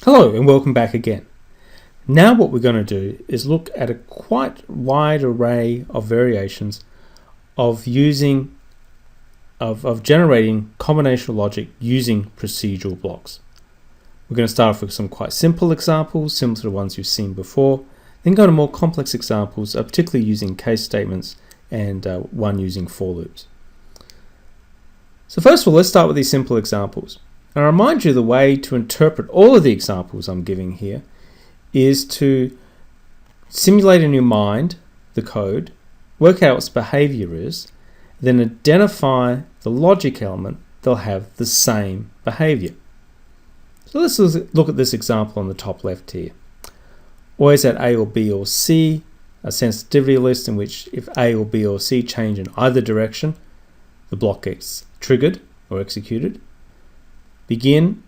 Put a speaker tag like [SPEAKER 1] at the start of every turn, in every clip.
[SPEAKER 1] Hello and welcome back again. Now what we're going to do is look at a quite wide array of variations of generating combinational logic using procedural blocks. We're going to start off with some quite simple examples, similar to the ones you've seen before, then go to more complex examples, particularly using case statements and one using for loops. So first of all, let's start with these simple examples. And I remind you the way to interpret all of the examples I'm giving here is to simulate in your mind the code, work out what its behavior is, then identify the logic element that'll have the same behavior. So let's look at this example on the top left here. Always at A or B or C, a sensitivity list in which if A or B or C change in either direction, the block gets triggered or executed. Begin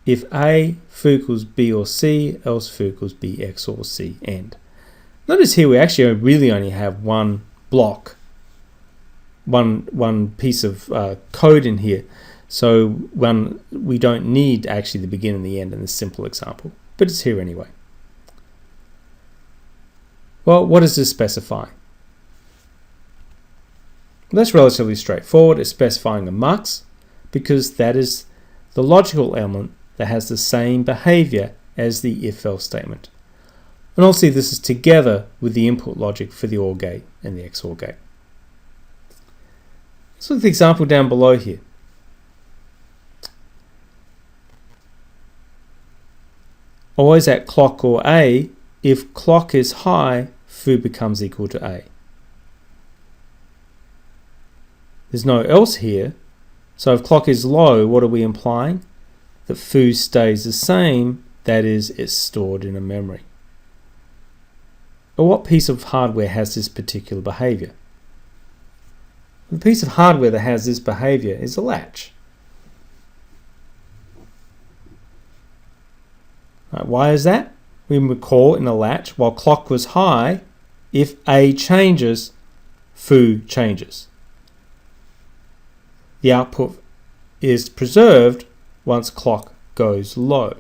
[SPEAKER 1] if A foo equals B or C, else foo equals B, X or C, end. Notice here we actually really only have one block, one piece of code in here. So we don't need actually the begin and the end in this simple example, but it's here anyway. Well, what does this specify? That's relatively straightforward. It's specifying a mux because that is the logical element that has the same behavior as the if-else statement. And also this is together with the input logic for the OR gate and the XOR gate. Let's look at the example down below here. Always at clock or A, if clock is high, foo becomes equal to A. There's no else here, so if clock is low, what are we implying? That foo stays the same, that is, it's stored in a memory. But what piece of hardware has this particular behavior? The piece of hardware that has this behavior is a latch. Right, why is that? We recall in a latch, while clock was high, if A changes, foo changes. The output is preserved once clock goes low.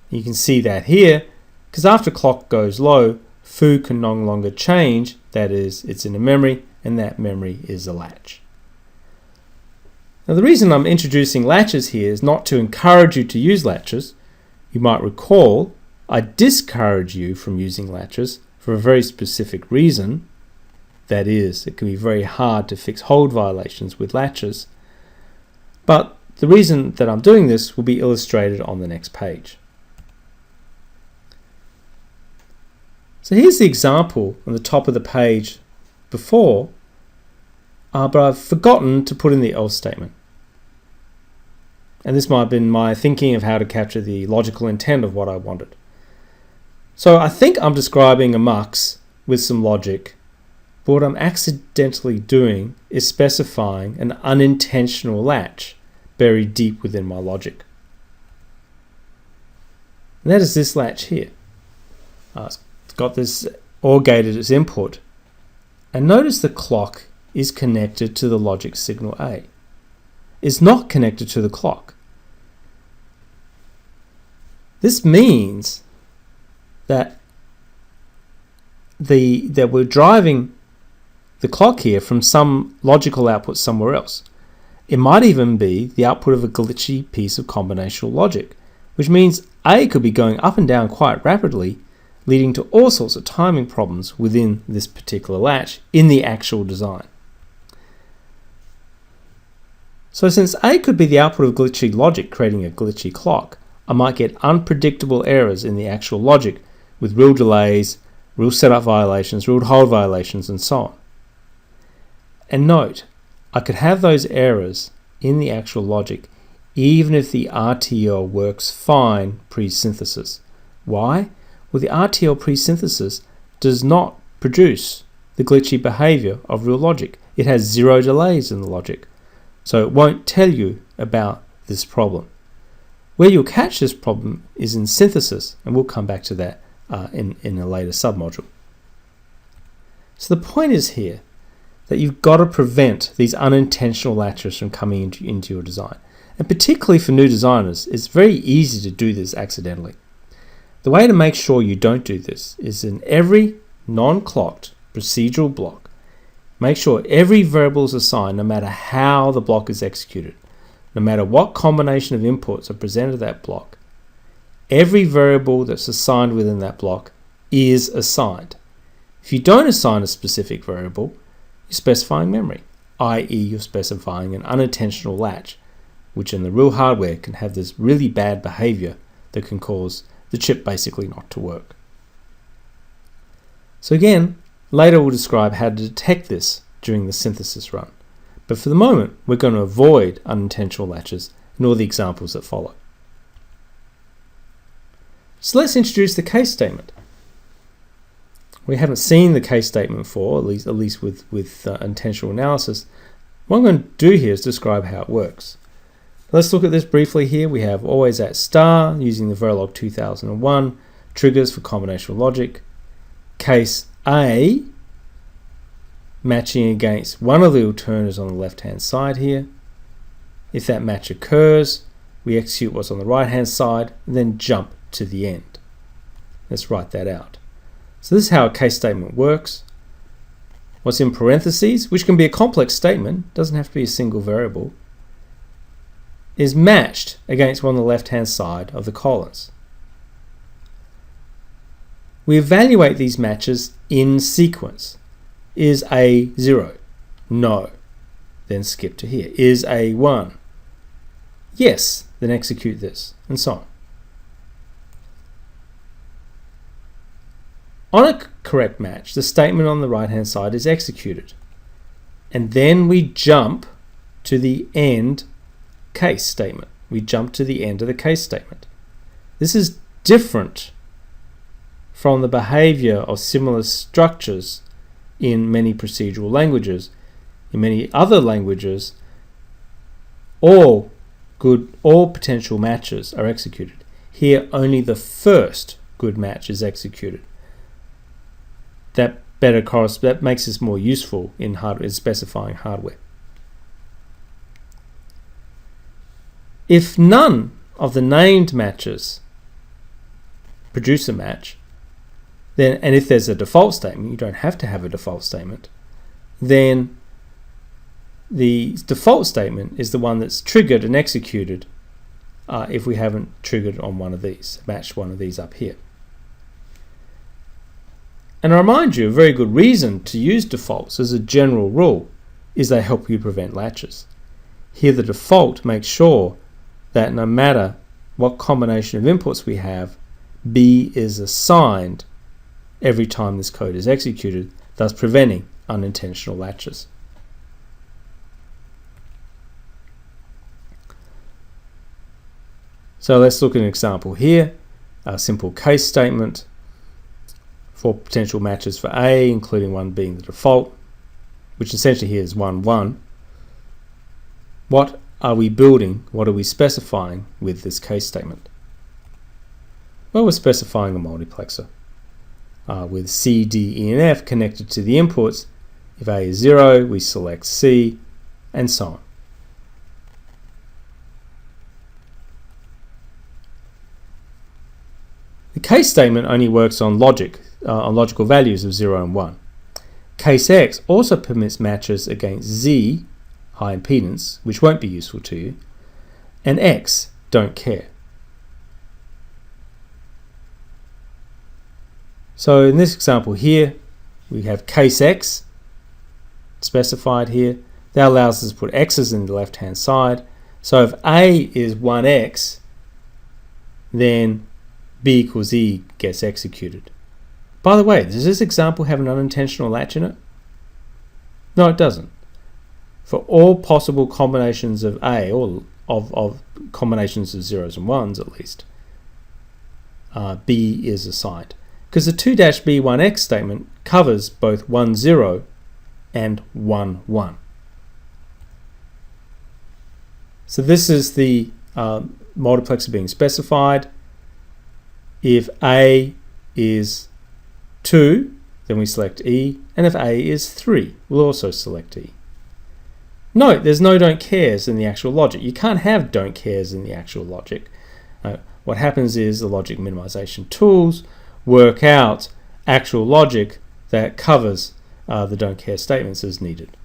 [SPEAKER 1] You can see that here, because after clock goes low, foo can no longer change, that is, it's in a memory, and that memory is a latch. Now the reason I'm introducing latches here is not to encourage you to use latches. You might recall, I discourage you from using latches for a very specific reason. That is, it can be very hard to fix hold violations with latches. But the reason that I'm doing this will be illustrated on the next page. So here's the example on the top of the page before, but I've forgotten to put in the else statement. And this might have been my thinking of how to capture the logical intent of what I wanted. So I think I'm describing a mux with some logic, but what I'm accidentally doing is specifying an unintentional latch buried deep within my logic. And that is this latch here. It's got this OR gate as its input. And notice the clock is connected to the logic signal A. It's not connected to the clock. This means that we're driving the clock here from some logical output somewhere else. It might even be the output of a glitchy piece of combinational logic, which means A could be going up and down quite rapidly, leading to all sorts of timing problems within this particular latch in the actual design. So since A could be the output of glitchy logic creating a glitchy clock, I might get unpredictable errors in the actual logic with real delays, real setup violations, real hold violations, and so on. And note, I could have those errors in the actual logic even if the RTL works fine pre-synthesis. Why? Well, the RTL pre-synthesis does not produce the glitchy behavior of real logic. It has zero delays in the logic, so it won't tell you about this problem. Where you'll catch this problem is in synthesis, and we'll come back to that in a later submodule. So the point is here that you've got to prevent these unintentional latches from coming into your design. And particularly for new designers, it's very easy to do this accidentally. The way to make sure you don't do this is in every non-clocked procedural block, make sure every variable is assigned no matter how the block is executed. No matter what combination of inputs are presented to that block, every variable that's assigned within that block is assigned. If you don't assign a specific variable, you're specifying memory, i.e. you're specifying an unintentional latch, which in the real hardware can have this really bad behavior that can cause the chip basically not to work. So again, later we'll describe how to detect this during the synthesis run. But for the moment, we're going to avoid unintentional latches in all the examples that follow. So let's introduce the case statement. We haven't seen the case statement before, at least with intentional analysis. What I'm going to do here is describe how it works. Let's look at this briefly here. We have always at star using the verilog21 triggers for combinational logic. Case A, matching against one of the alternatives on the left hand side here. If that match occurs, we execute what's on the right hand side and then jump to the end. Let's write that out. So this is how a case statement works. What's in parentheses, which can be a complex statement, doesn't have to be a single variable, is matched against one on the left hand side of the colons. We evaluate these matches in sequence. Is A 0? No. Then skip to here. Is A 1? Yes. Then execute this, and so on. On a correct match, the statement on the right hand side is executed. And then we jump to the end case statement. We jump to the end of the case statement. This is different from the behavior of similar structures in many procedural languages. In many other languages, all potential matches are executed. Here, only the first good match is executed. That makes this more useful in specifying hardware. If none of the named matches produce a match, then, and if there's a default statement, you don't have to have a default statement, then the default statement is the one that's triggered and executed if we haven't triggered on one of these, matched one of these up here. And I remind you, a very good reason to use defaults as a general rule is they help you prevent latches. Here the default makes sure that no matter what combination of inputs we have, B is assigned every time this code is executed, thus preventing unintentional latches. So let's look at an example here, a simple case statement for potential matches for A, including one being the default, which essentially here is 1, 1. What are we building? What are we specifying with this case statement? Well, we're specifying a multiplexer with C, D, E, and F connected to the inputs. If A is 0, we select C, and so on. The case statement only works on logical values of 0 and 1. Case X also permits matches against Z, high impedance, which won't be useful to you, and X, don't care. So in this example here, we have case X specified here. That allows us to put X's in the left hand side. So if A is 1X, then B equals E gets executed. By the way, does this example have an unintentional latch in it? No, it doesn't. For all possible combinations of A, or of combinations of zeros and ones at least, B is assigned. Because the 2-B1X statement covers both 1, 0 and 1, 1. So this is the multiplexer being specified. If A is 2, then we select E, and if A is 3, we'll also select E. Note, there's no don't cares in the actual logic. You can't have don't cares in the actual logic. What happens is the logic minimization tools work out actual logic that covers the don't care statements as needed.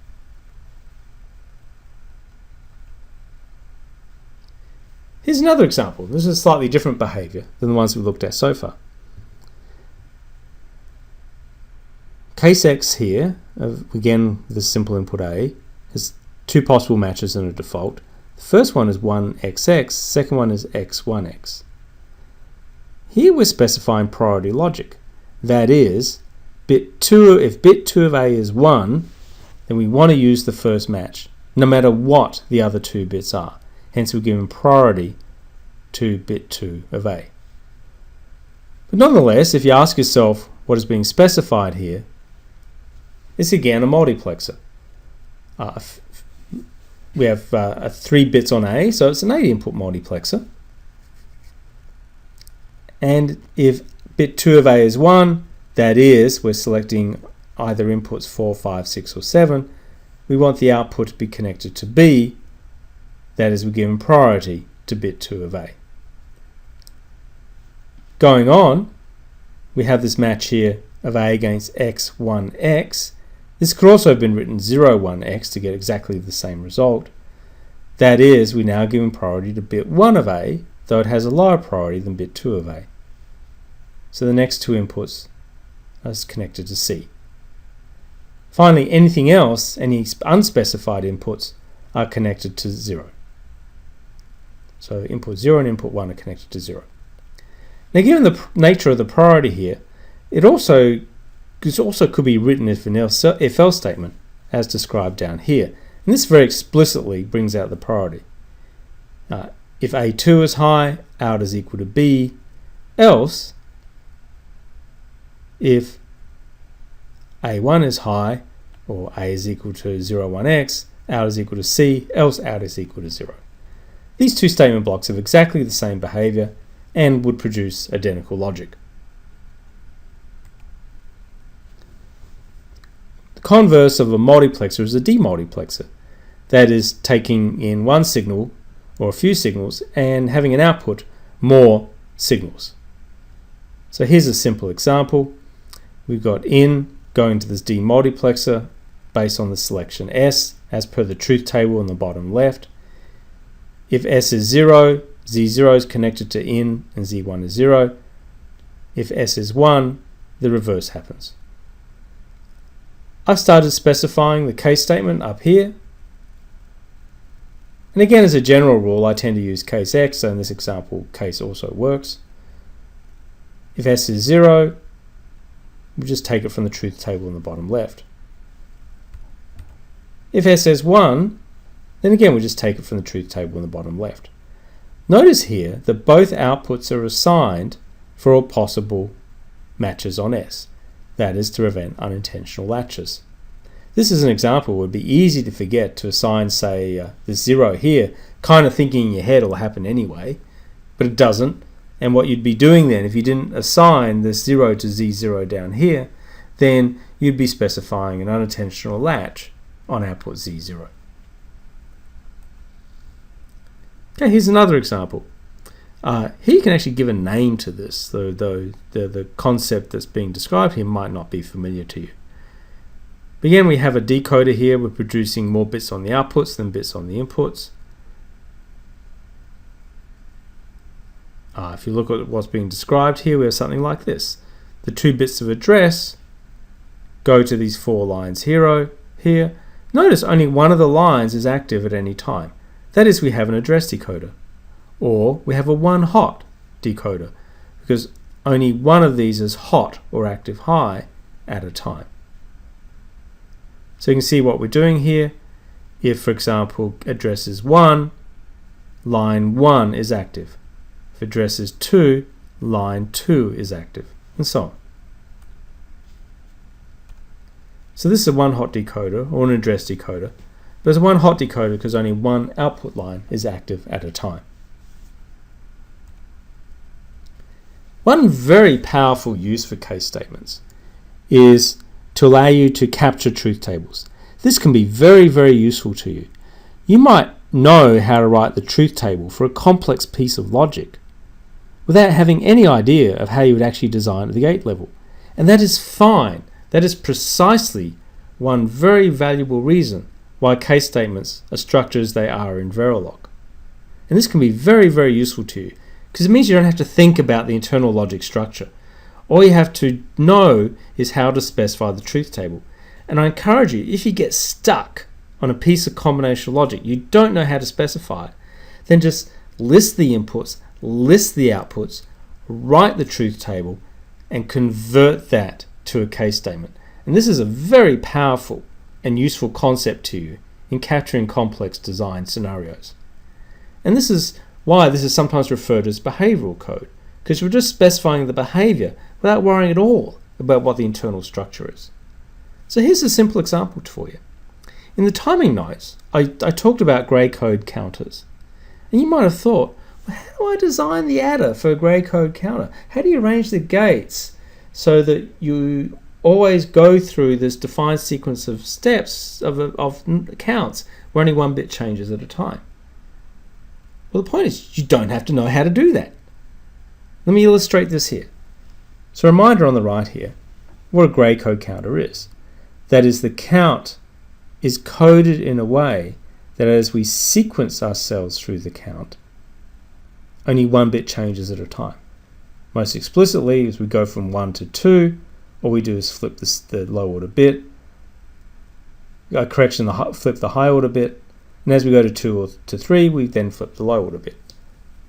[SPEAKER 1] Here's another example. This is a slightly different behavior than the ones we looked at so far. Case X here, again with a simple input A, has two possible matches and a default. The first one is 1xx, second one is x1x. Here we're specifying priority logic. That is, if bit 2 of A is 1, then we want to use the first match, no matter what the other two bits are. Hence we're giving priority to bit 2 of A. But nonetheless, if you ask yourself what is being specified here, it's again a multiplexer. We have 3 bits on A, so it's an 8-input multiplexer. And if bit 2 of A is 1, that is, we're selecting either inputs 4, 5, 6, or 7, we want the output to be connected to B, that is, we're giving priority to bit 2 of A. Going on, we have this match here of A against x1x. This could also have been written 0, 1x to get exactly the same result. That is, we're now giving priority to bit 1 of A, though it has a lower priority than bit 2 of A. So the next two inputs are connected to C. Finally, anything else, any unspecified inputs, are connected to 0. So input 0 and input 1 are connected to 0. Now, given the nature of the priority here, it also could be written as an if-else statement, as described down here. And this very explicitly brings out the priority. If A2 is high, out is equal to B, else if A1 is high, or A is equal to 0, 1x, out is equal to C, else out is equal to 0. These two statement blocks have exactly the same behavior and would produce identical logic. The converse of a multiplexer is a demultiplexer. That is, taking in one signal or a few signals and having an output more signals. So here's a simple example. We've got in going to this demultiplexer based on the selection S as per the truth table in the bottom left. If S is 0, Z0 is connected to in and Z1 is 0. If S is 1, the reverse happens. I've started specifying the case statement up here. And again, as a general rule, I tend to use case X, so in this example, case also works. If S is 0, we just take it from the truth table in the bottom left. If S is 1, then again we just take it from the truth table in the bottom left. Notice here that both outputs are assigned for all possible matches on S. That is to prevent unintentional latches. This is an example where it would be easy to forget to assign, say, this 0 here, kind of thinking in your head it'll happen anyway, but it doesn't. And what you'd be doing then, if you didn't assign this 0 to Z0 down here, then you'd be specifying an unintentional latch on output Z0. Okay, here's another example. Here you can actually give a name to this, though the concept that's being described here might not be familiar to you. Again, we have a decoder here. We're producing more bits on the outputs than bits on the inputs. If you look at what's being described here, we have something like this. The 2 bits of address go to these 4 lines here. Notice only one of the lines is active at any time. That is, we have an address decoder. Or we have a one-hot decoder, because only one of these is hot or active high at a time. So you can see what we're doing here. If, for example, address is 1, line 1 is active. If address is 2, line 2 is active, and so on. So this is a one-hot decoder, or an address decoder, but it's a one-hot decoder because only one output line is active at a time. One very powerful use for case statements is to allow you to capture truth tables. This can be very, very useful to you. You might know how to write the truth table for a complex piece of logic without having any idea of how you would actually design at the gate level. And that is fine. That is precisely one very valuable reason why case statements are structured as they are in Verilog. And this can be very, very useful to you because it means you don't have to think about the internal logic structure. All you have to know is how to specify the truth table. And I encourage you, if you get stuck on a piece of combinational logic, you don't know how to specify it, then just list the inputs, list the outputs, write the truth table, and convert that to a case statement. And this is a very powerful and useful concept to you in capturing complex design scenarios. And this is why this is sometimes referred to as behavioral code, because we're just specifying the behavior without worrying at all about what the internal structure is. So here's a simple example for you. In the timing notes, I talked about grey code counters. And you might have thought, well, how do I design the adder for a grey code counter? How do you arrange the gates so that you always go through this defined sequence of steps of counts where only one bit changes at a time? Well, the point is you don't have to know how to do that. Let me illustrate this here. So a reminder on the right here, what a grey code counter is. That is, the count is coded in a way that as we sequence ourselves through the count, only one bit changes at a time. Most explicitly, as we go from 1 to 2, all we do is flip the low order bit, flip the high order bit, and as we go to 2 or to 3, we then flip the low order bit.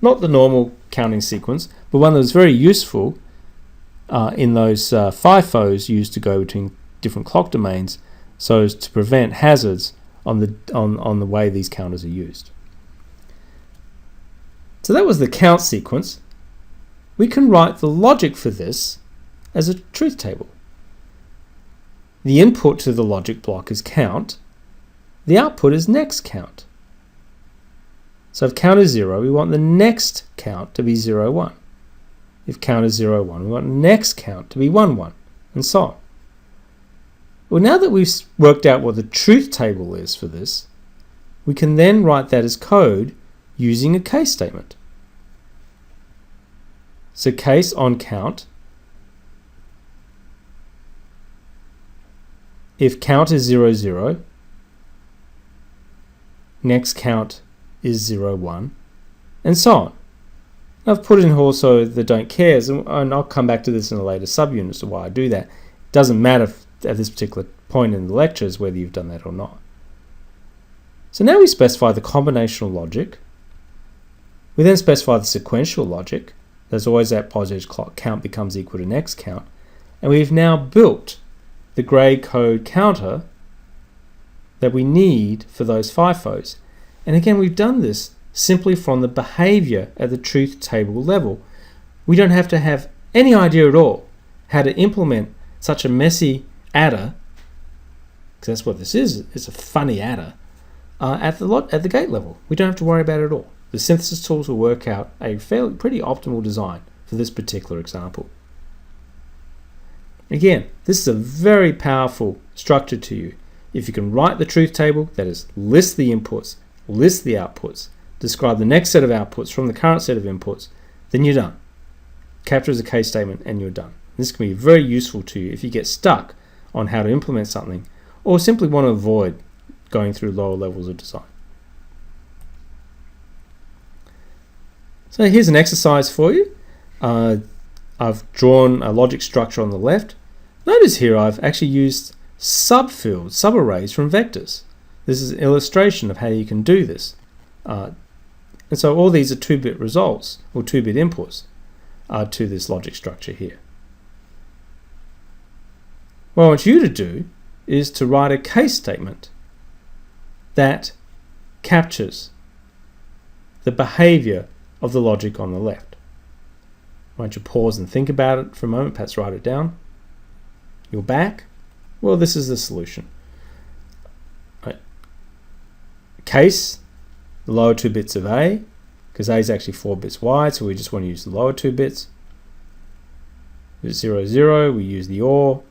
[SPEAKER 1] Not the normal counting sequence, but one that was very useful in those FIFOs used to go between different clock domains, so as to prevent hazards on the way these counters are used. So that was the count sequence. We can write the logic for this as a truth table. The input to the logic block is count. The output is next count. So if count is 0, we want the next count to be 0, 1. If count is 0, 1, we want the next count to be 1, 1, and so on. Well, now that we've worked out what the truth table is for this, we can then write that as code using a case statement. So case on count. If count is 0, 0, next count is 0, 1, and so on. I've put in also the don't cares, and I'll come back to this in a later subunit as to why I do that. It doesn't matter at this particular point in the lectures whether you've done that or not. So now we specify the combinational logic. We then specify the sequential logic. There's always that positive clock count becomes equal to next count. And we've now built the grey code counter that we need for those FIFOs. And again, we've done this simply from the behavior at the truth table level. We don't have to have any idea at all how to implement such a messy adder, because that's what this is. It's a funny adder at the gate level. We don't have to worry about it at all. The synthesis tools will work out a pretty optimal design for this particular example. Again, this is a very powerful structure to you. If you can write the truth table, that is, list the inputs, list the outputs, describe the next set of outputs from the current set of inputs, then you're done. Capture as a case statement and you're done. This can be very useful to you if you get stuck on how to implement something or simply want to avoid going through lower levels of design. So here's an exercise for you. I've drawn a logic structure on the left. Notice here I've actually used subfields, subarrays from vectors. This is an illustration of how you can do this. And so all these are 2-bit results or 2-bit inputs to this logic structure here. What I want you to do is to write a case statement that captures the behavior of the logic on the left. Why don't you pause and think about it for a moment, perhaps write it down. You're back. Well, this is the solution. Right. Case, the lower 2 bits of A, because A is actually 4 bits wide, so we just want to use the lower 2 bits. If it's 0, 0, we use the OR,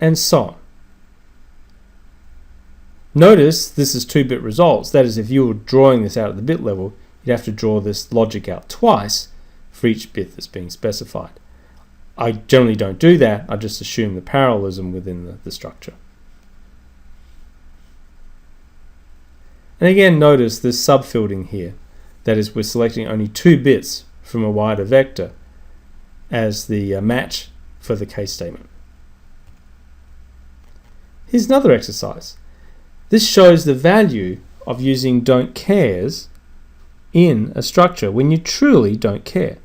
[SPEAKER 1] and so on. Notice this is 2-bit results. That is, if you were drawing this out at the bit level, you'd have to draw this logic out twice for each bit that's being specified. I generally don't do that. I just assume the parallelism within the structure. And again, notice this subfielding here. That is, we're selecting only 2 bits from a wider vector as the match for the case statement. Here's another exercise. This shows the value of using don't cares in a structure when you truly don't care.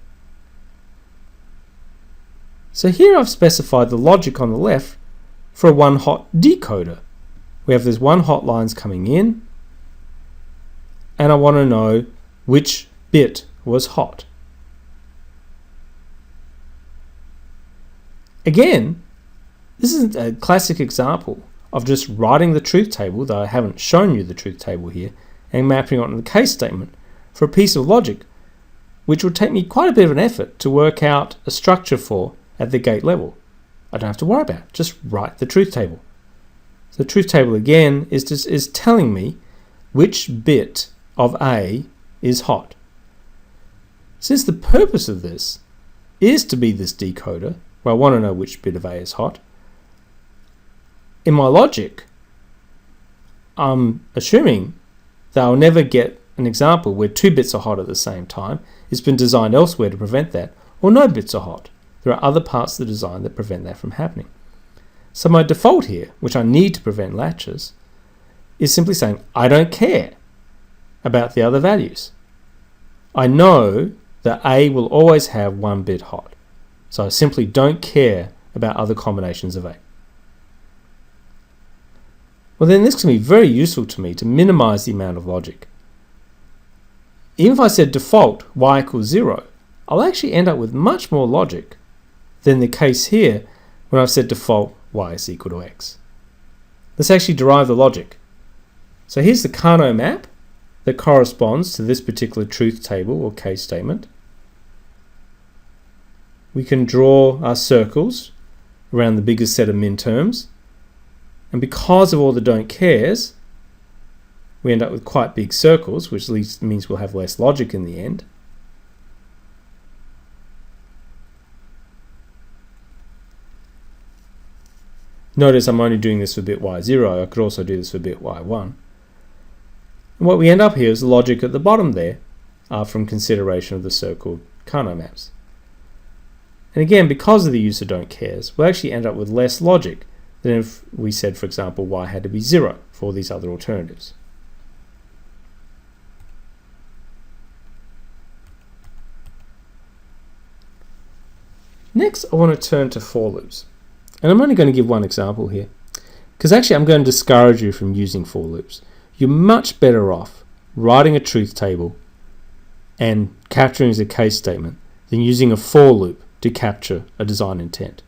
[SPEAKER 1] So here I've specified the logic on the left for a one-hot decoder. We have these one-hot lines coming in, and I want to know which bit was hot. Again, this is a classic example of just writing the truth table, though I haven't shown you the truth table here, and mapping it onto the case statement for a piece of logic, which would take me quite a bit of an effort to work out a structure for at the gate level. I don't have to worry about it, just write the truth table. So the truth table again is telling me which bit of A is hot. Since the purpose of this is to be this decoder, where I want to know which bit of A is hot, in my logic, I'm assuming that I'll never get an example where 2 bits are hot at the same time. It's been designed elsewhere to prevent that, or no bits are hot. There are other parts of the design that prevent that from happening. So my default here, which I need to prevent latches, is simply saying I don't care about the other values. I know that A will always have 1 bit hot, so I simply don't care about other combinations of A. Well, then this can be very useful to me to minimize the amount of logic. Even if I said default y equals 0, I'll actually end up with much more logic than the case here when I've said default y is equal to x. Let's actually derive the logic. So here's the Carnot map that corresponds to this particular truth table or case statement. We can draw our circles around the biggest set of min terms, and because of all the don't cares, we end up with quite big circles, which at least means we'll have less logic in the end. Notice I'm only doing this for bit y0. I could also do this for bit y1. And what we end up here is the logic at the bottom there from consideration of the circled Carnot maps. And again, because of the use of don't cares, we'll actually end up with less logic than if we said, for example, y had to be 0 for all these other alternatives. Next, I want to turn to for loops. And I'm only going to give one example here, because actually I'm going to discourage you from using for loops. You're much better off writing a truth table and capturing as a case statement than using a for loop to capture a design intent.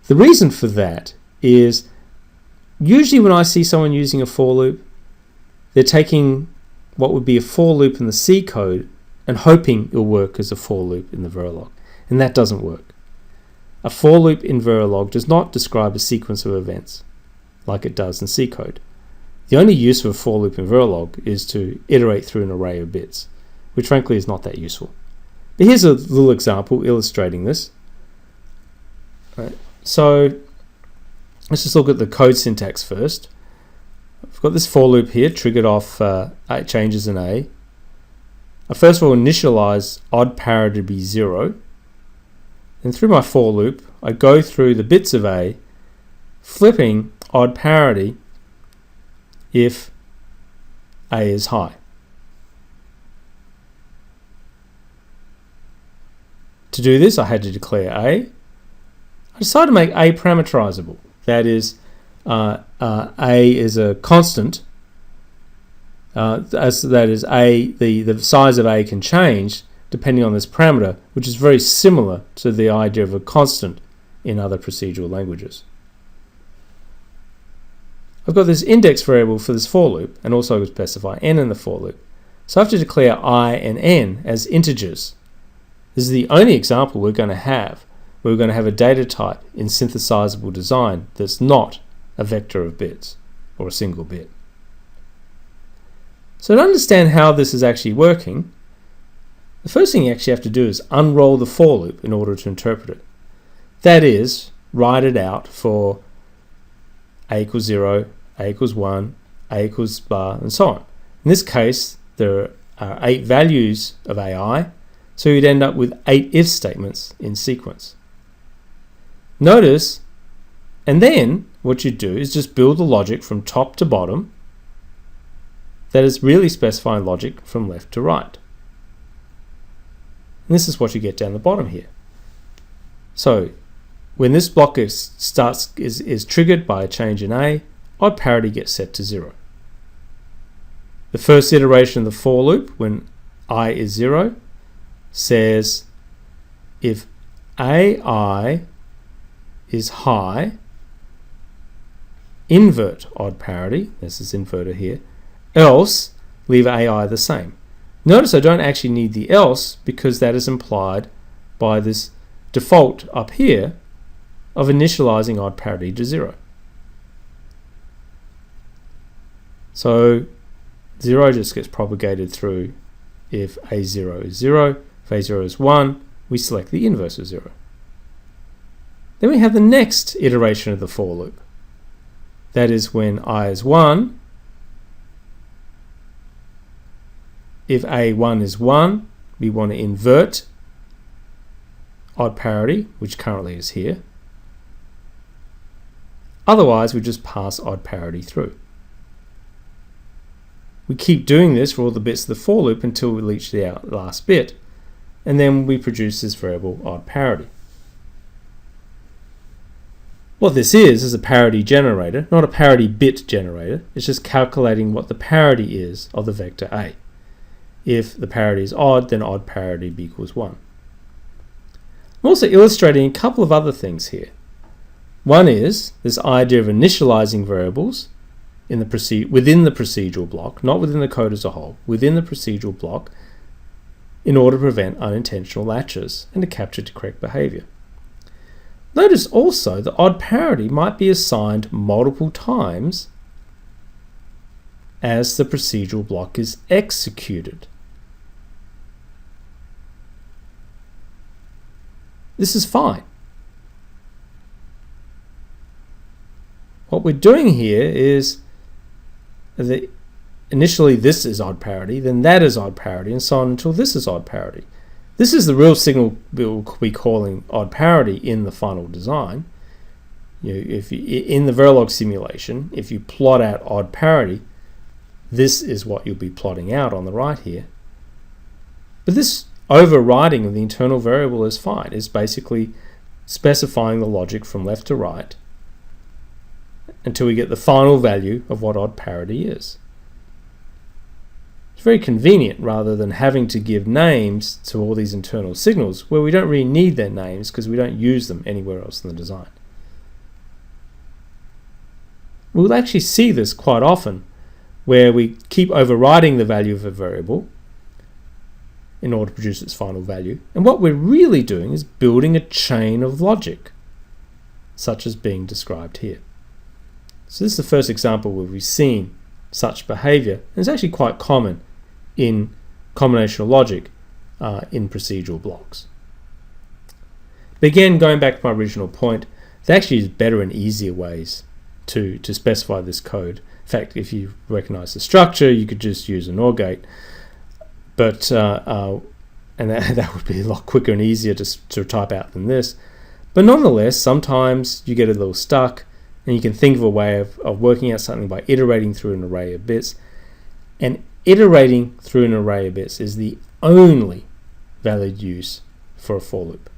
[SPEAKER 1] The reason for that is usually when I see someone using a for loop, they're taking what would be a for loop in the C code and hoping it'll work as a for loop in the Verilog. And that doesn't work. A for loop in Verilog does not describe a sequence of events like it does in C code. The only use of a for loop in Verilog is to iterate through an array of bits, which frankly is not that useful. But here's a little example illustrating this. Right. So let's just look at the code syntax first. I've got this for loop here triggered off changes in A. I first of all initialize odd parity to be 0. And through my for loop, I go through the bits of A, flipping odd parity if A is high. To do this, I had to declare A. I decided to make A parameterizable. That is, A is a constant. That is, the size of A can change depending on this parameter, which is very similar to the idea of a constant in other procedural languages. I've got this index variable for this for loop, and also I could specify n in the for loop. So I have to declare I and n as integers. This is the only example we're going to have where we're going to have a data type in synthesizable design that's not a vector of bits. or a single bit. So to understand how this is actually working, the first thing you actually have to do is unroll the for loop in order to interpret it. That is, write it out for a equals 0, a equals 1, a equals bar, and so on. In this case, there are 8 values of AI, so you'd end up with 8 if statements in sequence. Notice, and then what you do is just build the logic from top to bottom that is really specifying logic from left to right. And this is what you get down the bottom here. So when this block is triggered by a change in A, odd parity gets set to 0. The first iteration of the for loop, when I is 0, says if AI is high, invert odd parity, this is inverter here, else leave AI the same. Notice I don't actually need the else because that is implied by this default up here of initializing odd parity to 0. So 0 just gets propagated through if A0 is 0, if A0 is 1, we select the inverse of 0. Then we have the next iteration of the for loop. That is when I is 1, if A1 is 1, we want to invert odd parity, which currently is here. Otherwise, we just pass odd parity through. We keep doing this for all the bits of the for loop until we reach the last bit, and then we produce this variable odd parity. What this is a parity generator, not a parity bit generator. It's just calculating what the parity is of the vector A. If the parity is odd, then odd parity equals 1. I'm also illustrating a couple of other things here. One is this idea of initializing variables in within the procedural block, not within the code as a whole, within the procedural block, in order to prevent unintentional latches and to capture the correct behavior. Notice also that odd parity might be assigned multiple times as the procedural block is executed. This is fine. What we're doing here is that initially this is odd parity, then that is odd parity, and so on until this is odd parity. This is the real signal we'll be calling odd parity in the final design. In the Verilog simulation, if you plot out odd parity, this is what you'll be plotting out on the right here. But this overriding of the internal variable is fine. It's basically specifying the logic from left to right until we get the final value of what odd parity is. It's very convenient rather than having to give names to all these internal signals where we don't really need their names because we don't use them anywhere else in the design. We'll actually see this quite often where we keep overriding the value of a variable in order to produce its final value. And what we're really doing is building a chain of logic, such as being described here. So this is the first example where we've seen such behavior, and it's actually quite common in combinational logic in procedural blocks. But again, going back to my original point, there actually is better and easier ways to specify this code. In fact, if you recognize the structure, you could just use an OR gate, but and that would be a lot quicker and easier to type out than this. But nonetheless, sometimes you get a little stuck, and you can think of a way of working out something by iterating through an array of bits. And iterating through an array of bits is the only valid use for a for loop.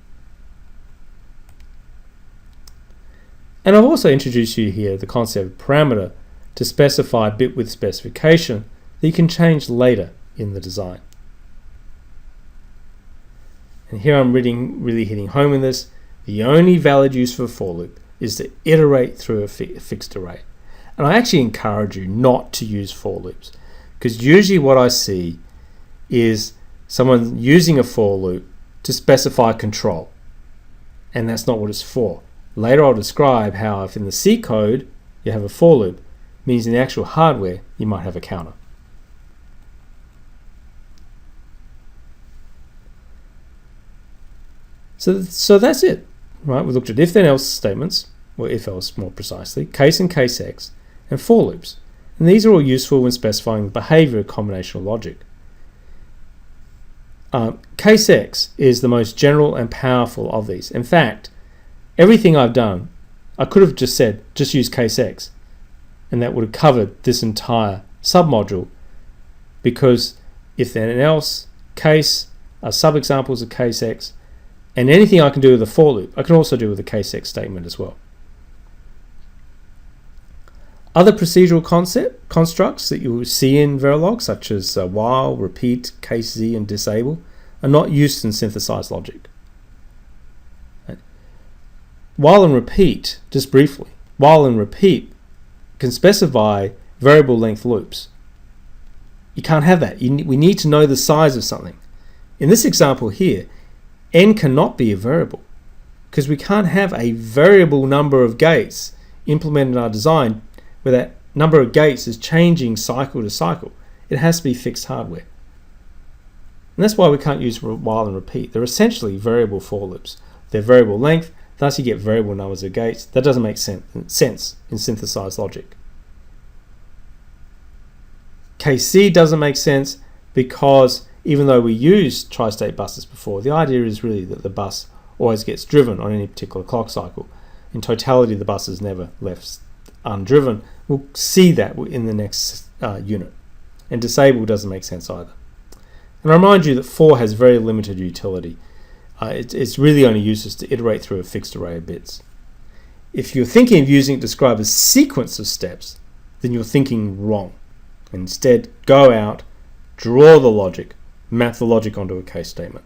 [SPEAKER 1] And I've also introduced you here the concept of parameter to specify bit width specification that you can change later in the design. And here I'm really hitting home in this. The only valid use for a for loop is to iterate through a fixed array. And I actually encourage you not to use for loops, because usually what I see is someone using a for loop to specify control, and that's not what it's for. Later I'll describe how if in the C code you have a for loop, means in the actual hardware you might have a counter. So that's it, right? We looked at if then else statements, or if else more precisely, case and case X, and for loops. And these are all useful when specifying the behavior of combinational logic. Case X is the most general and powerful of these. In fact, everything I've done, I could have just said, just use case X, and that would have covered this entire submodule, because if then else, case are sub-examples of case X, and anything I can do with a for loop, I can also do with a case X statement as well. Other procedural constructs that you will see in Verilog, such as while, repeat, case Z, and disable, are not used in synthesized logic. Right. While and repeat, just briefly, while and repeat can specify variable length loops. You can't have that. We need to know the size of something. In this example here, n cannot be a variable because we can't have a variable number of gates implemented in our design where that number of gates is changing cycle to cycle. It has to be fixed hardware. And that's why we can't use while and repeat. They're essentially variable for loops. They're variable length, thus you get variable numbers of gates. That doesn't make sense in synthesized logic. Case C doesn't make sense because even though we used tri-state buses before, the idea is really that the bus always gets driven on any particular clock cycle. In totality, the bus is never left undriven. We'll see that in the next unit. And disable doesn't make sense either. And I remind you that for has very limited utility. It's really only used to iterate through a fixed array of bits. If you're thinking of using it to describe a sequence of steps, then you're thinking wrong. Instead, go out, draw the logic, map the logic onto a case statement.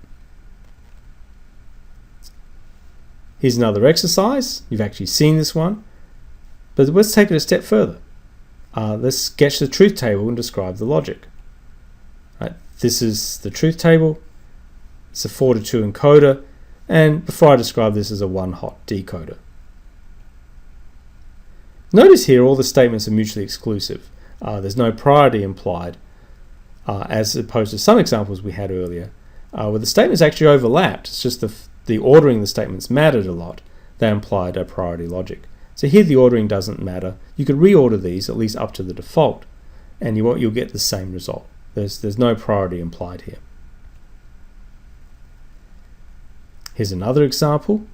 [SPEAKER 1] Here's another exercise. You've actually seen this one. But let's take it a step further. Let's sketch the truth table and describe the logic. Right, this is the truth table. It's a 4 to 2 encoder. And before I describe this as a 1-hot decoder. Notice here all the statements are mutually exclusive. There's no priority implied, as opposed to some examples we had earlier, where the statements actually overlapped. It's just the ordering of the statements mattered a lot. They implied a priority logic. So here the ordering doesn't matter. You could reorder these at least up to the default, and you'll get the same result. There's no priority implied here. Here's another example.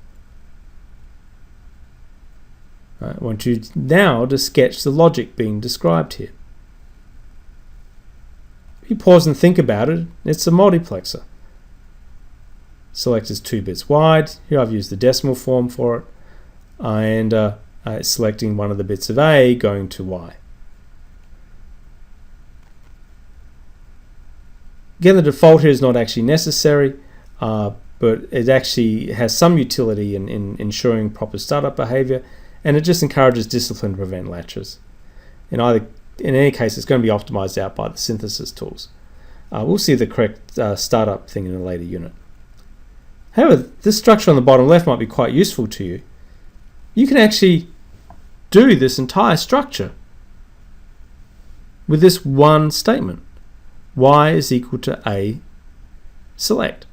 [SPEAKER 1] I want you now to sketch the logic being described here. If you pause and think about it, it's a multiplexer. Select is 2 bits wide. Here I've used the decimal form for it. And it's selecting one of the bits of A going to Y. Again, the default here is not actually necessary, but it actually has some utility in ensuring proper startup behavior, and it just encourages discipline to prevent latches. In any case, it's going to be optimized out by the synthesis tools. We'll see the correct startup thing in a later unit. However, this structure on the bottom left might be quite useful to you. You can actually do this entire structure with this one statement. Y is equal to A select.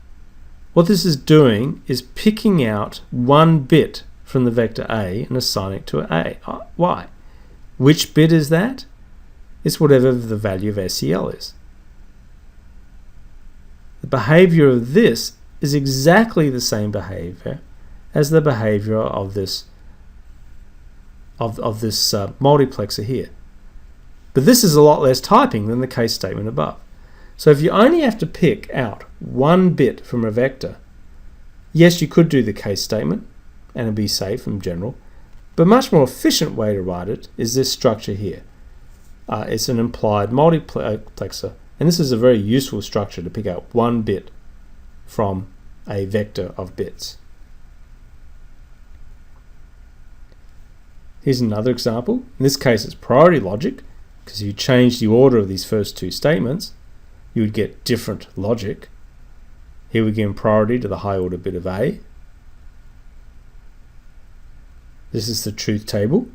[SPEAKER 1] What this is doing is picking out one bit from the vector A and assigning it to Y. Which bit is that? It's whatever the value of SEL is. The behavior of this is exactly the same behavior as the behavior of this multiplexer here. But this is a lot less typing than the case statement above. So if you only have to pick out one bit from a vector, yes, you could do the case statement and it'd be safe in general, but a much more efficient way to write it is this structure here. It's an implied multiplexer, and this is a very useful structure to pick out one bit from a vector of bits. Here's another example. In this case, it's priority logic, because if you change the order of these first two statements, you would get different logic. Here we give priority to the high order bit of A. This is the truth table.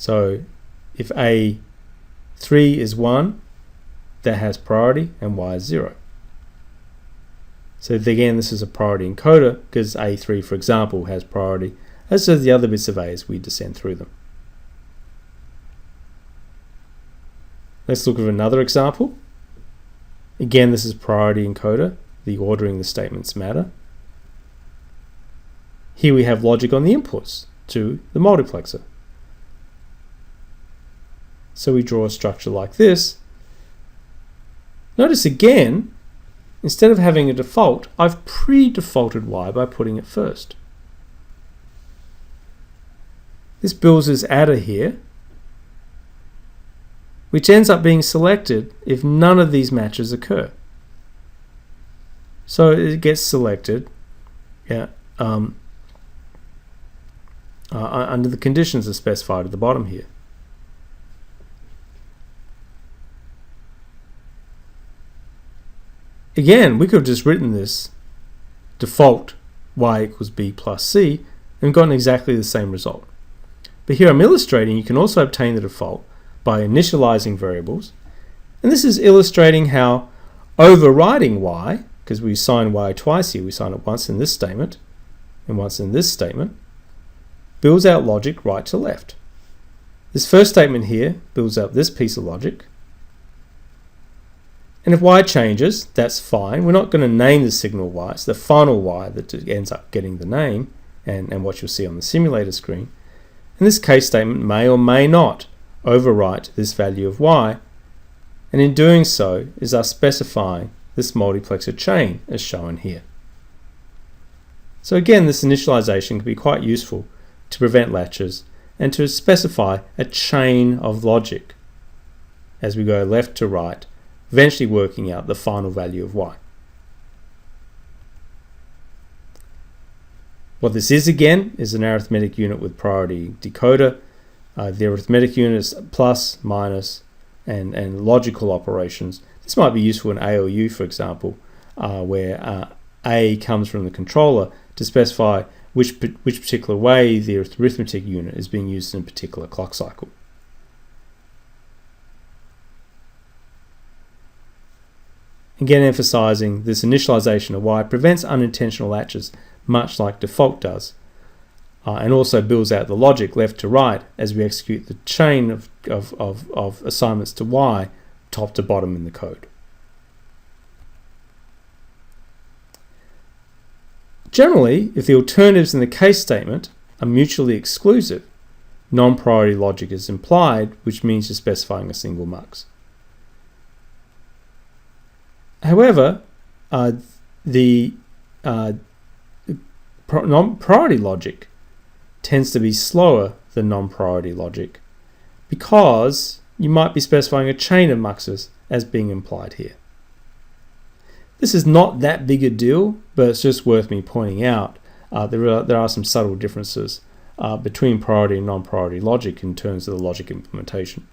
[SPEAKER 1] So if A3 is 1, that has priority, and Y is 0. So again, this is a priority encoder because A3, for example, has priority, as does the other bits of A as we descend through them. Let's look at another example. Again, this is priority encoder. The ordering the statements matter. Here we have logic on the inputs to the multiplexer. So we draw a structure like this. Notice again, instead of having a default, I've pre-defaulted Y by putting it first. This builds this adder here, which ends up being selected if none of these matches occur. So it gets selected under the conditions as specified at the bottom here. Again, we could have just written this default Y equals B plus C and gotten exactly the same result. But here I'm illustrating you can also obtain the default by initializing variables. And this is illustrating how overriding Y, because we assign Y twice here, we assign it once in this statement and once in this statement, builds out logic right to left. This first statement here builds out this piece of logic. And if Y changes, that's fine. We're not going to name the signal Y. It's the final Y that ends up getting the name and what you'll see on the simulator screen. And this case statement may or may not overwrite this value of Y. And in doing so is us specifying this multiplexer chain as shown here. So again, this initialization can be quite useful to prevent latches and to specify a chain of logic as we go left to right, eventually working out the final value of Y. What this is again is an arithmetic unit with priority decoder. The arithmetic unit is plus, minus, and logical operations. This might be useful in ALU, for example, where A comes from the controller to specify which particular way the arithmetic unit is being used in a particular clock cycle. Again, emphasizing this initialization of Y prevents unintentional latches, much like default does, and also builds out the logic left to right as we execute the chain of assignments to Y top to bottom in the code. Generally, if the alternatives in the case statement are mutually exclusive, non-priority logic is implied, which means you're specifying a single mux. However, the non-priority logic tends to be slower than non-priority logic because you might be specifying a chain of muxes as being implied here. This is not that big a deal, but it's just worth me pointing out. There are some subtle differences between priority and non-priority logic in terms of the logic implementation.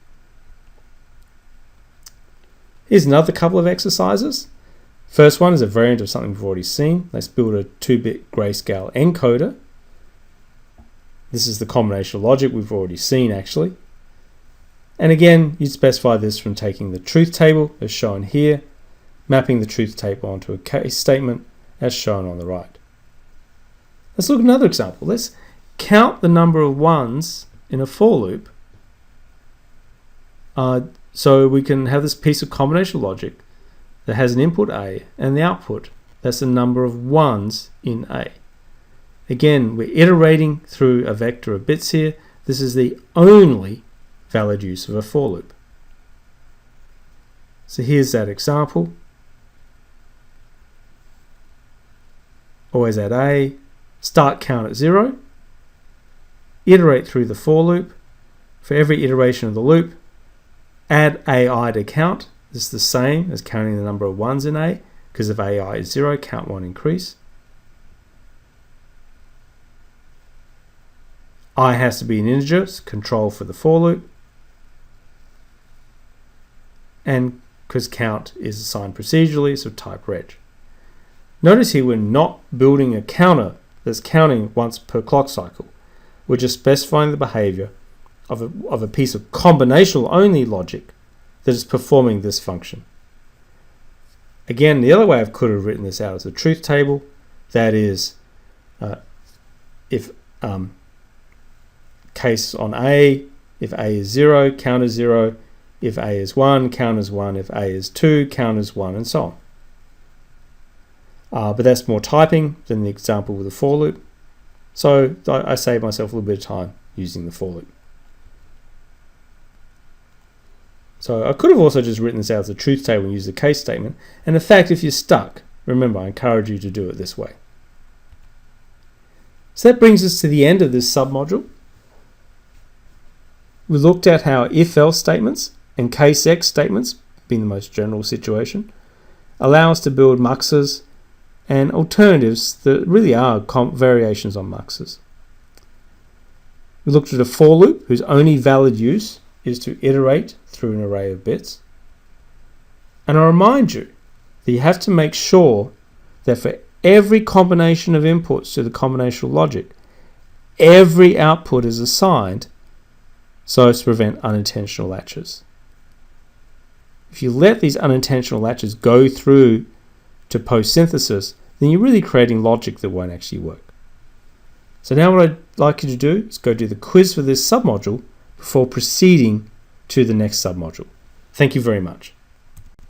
[SPEAKER 1] Here's another couple of exercises. First one is a variant of something we've already seen. Let's build a 2-bit grayscale encoder. This is the combination of logic we've already seen actually. And again, you'd specify this from taking the truth table as shown here, mapping the truth table onto a case statement as shown on the right. Let's look at another example. Let's count the number of ones in a for loop. So we can have this piece of combination logic that has an input A and the output, that's the number of ones in A. Again, we're iterating through a vector of bits here. This is the only valid use of a for loop. So here's that example. Always add A, start count at 0, iterate through the for loop. For every iteration of the loop, add AI to count. This is the same as counting the number of ones in A, because if AI is 0, count 1 increase. I has to be an integer, it's control for the for loop. And because count is assigned procedurally, so type reg. Notice here we're not building a counter that's counting once per clock cycle. We're just specifying the behavior of a piece of combinational only logic that is performing this function. Again, the other way I could have written this out is a truth table. That is, if case on A, if A is 0, count as 0. If A is 1, count as 1. If A is 2, count as 1, and so on. But that's more typing than the example with the for loop. So I save myself a little bit of time using the for loop. So I could have also just written this out as a truth table and used the case statement. And in fact, if you're stuck, remember, I encourage you to do it this way. So that brings us to the end of this submodule. We looked at how if-else statements and case-x statements, being the most general situation, allow us to build muxes and alternatives that really are variations on muxes. We looked at a for loop whose only valid use is to iterate through an array of bits. And I remind you that you have to make sure that for every combination of inputs to the combinational logic, every output is assigned so as to prevent unintentional latches. If you let these unintentional latches go through to post-synthesis, then you're really creating logic that won't actually work. So now what I'd like you to do is go do the quiz for this submodule before proceeding to the next submodule. Thank you very much.